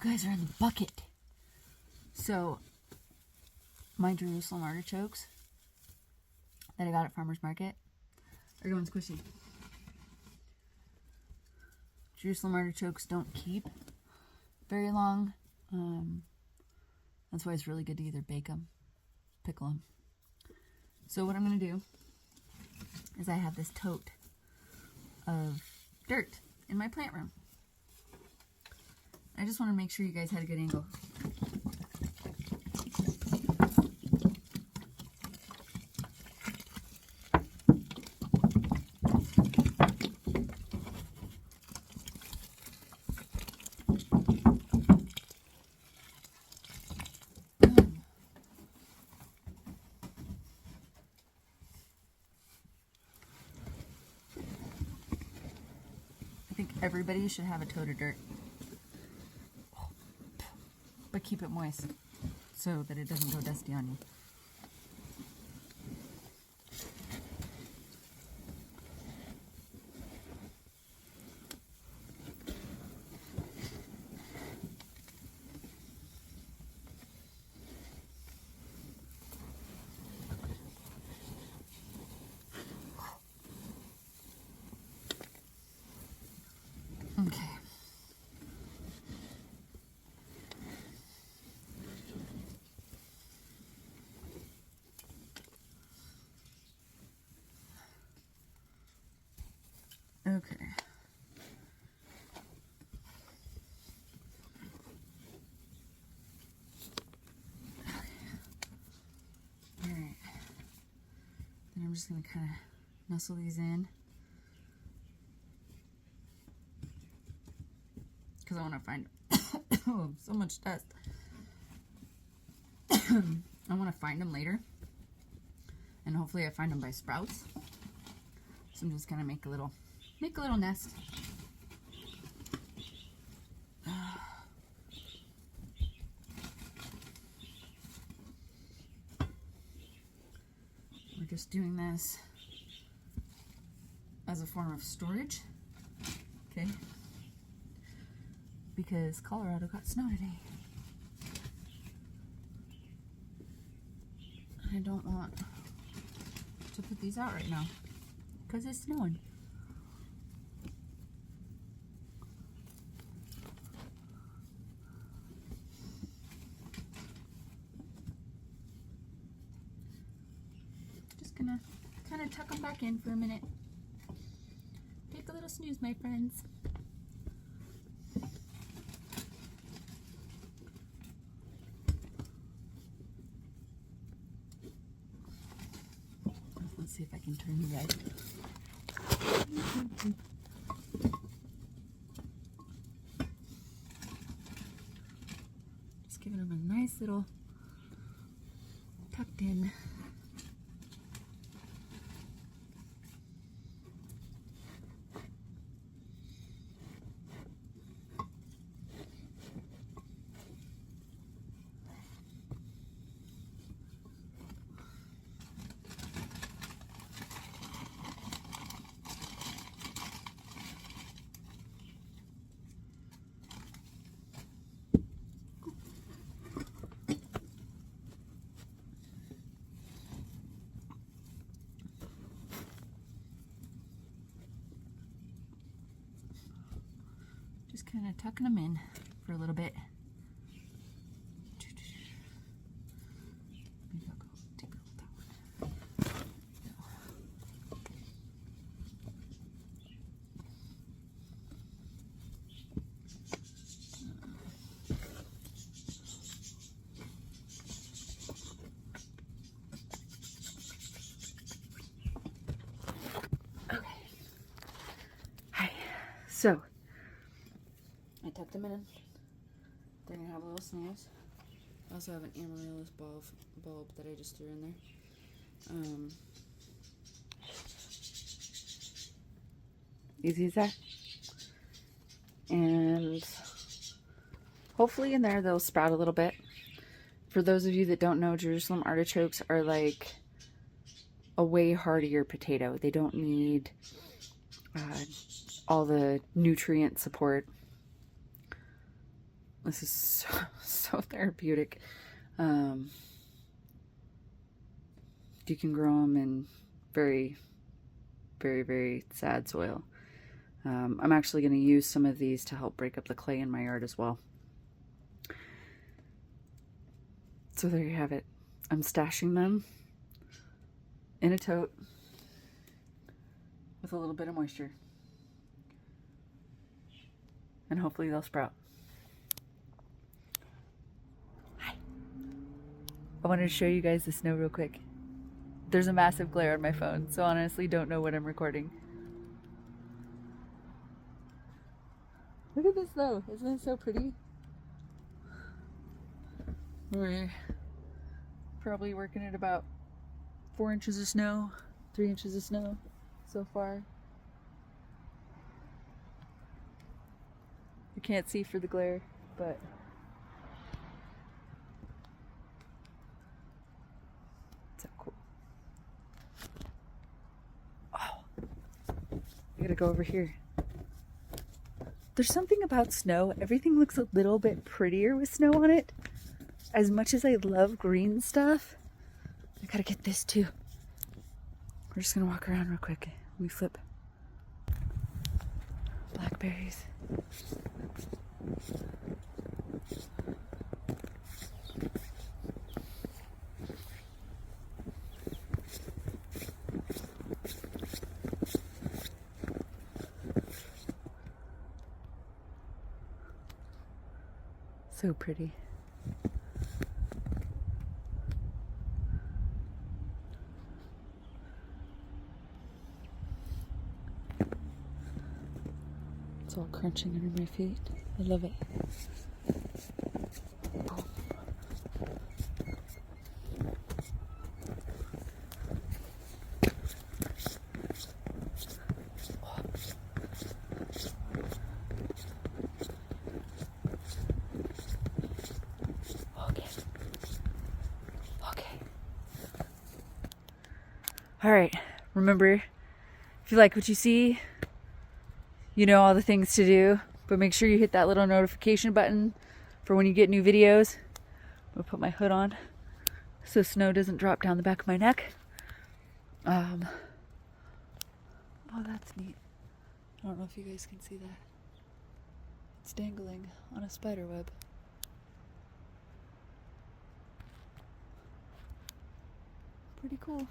You guys are in the bucket. So, my Jerusalem artichokes that I got at Farmer's Market are going squishy. Jerusalem artichokes don't keep very long. That's why it's really good to either bake them, pickle them. So what I'm going to do is I have this tote of dirt in my plant room. I just want to make sure you guys had a good angle. I think everybody should have a tote of dirt. But keep it moist so that it doesn't go dusty on you. Okay. Okay. All right. Then I'm just going to kind of nestle these in. Because I want to find oh, so much dust. I want to find them later. And hopefully I find them by sprouts. So I'm just going to make a little nest. We're just doing this as a form of storage. Okay. Because Colorado got snow today. I don't want to put these out right now because it's snowing. Just gonna kind of tuck them back in for a minute. Take a little snooze, my friends. Let's see if I can turn the right. Just giving them a nice little tucked in. Just kind of tucking them in for a little bit. Maybe I'll go take a look at that one. Okay. Hi. So I tucked them in. They're gonna have little snails. I also have an amaryllis bulb that I just threw in there. Easy as that. And hopefully in there they'll sprout a little bit. For those of you that don't know, Jerusalem artichokes are like a way hardier potato. They don't need all the nutrient support This is so therapeutic. You can grow them in very, very, very sad soil. I'm actually going to use some of these to help break up the clay in my yard as well. So there you have it. I'm stashing them in a tote with a little bit of moisture. And hopefully they'll sprout. Hi. I wanted to show you guys the snow real quick. There's a massive glare on my phone, so honestly don't know what I'm recording. Look at this though, isn't it so pretty? We're probably working at about 4 inches of snow, 3 inches of snow so far. You can't see for the glare, but so cool. Oh, I gotta go over here. There's something about snow. Everything looks a little bit prettier with snow on it. As much as I love green stuff, I gotta get this too. We're just gonna walk around real quick. Let me flip. Blackberries. So pretty. It's all crunching under my feet. I love it. Boom. All right, remember, if you like what you see, you know all the things to do, but make sure you hit that little notification button for when you get new videos. I'm gonna put my hood on so snow doesn't drop down the back of my neck. Oh, that's neat. I don't know if you guys can see that. It's dangling on a spider web. Pretty cool.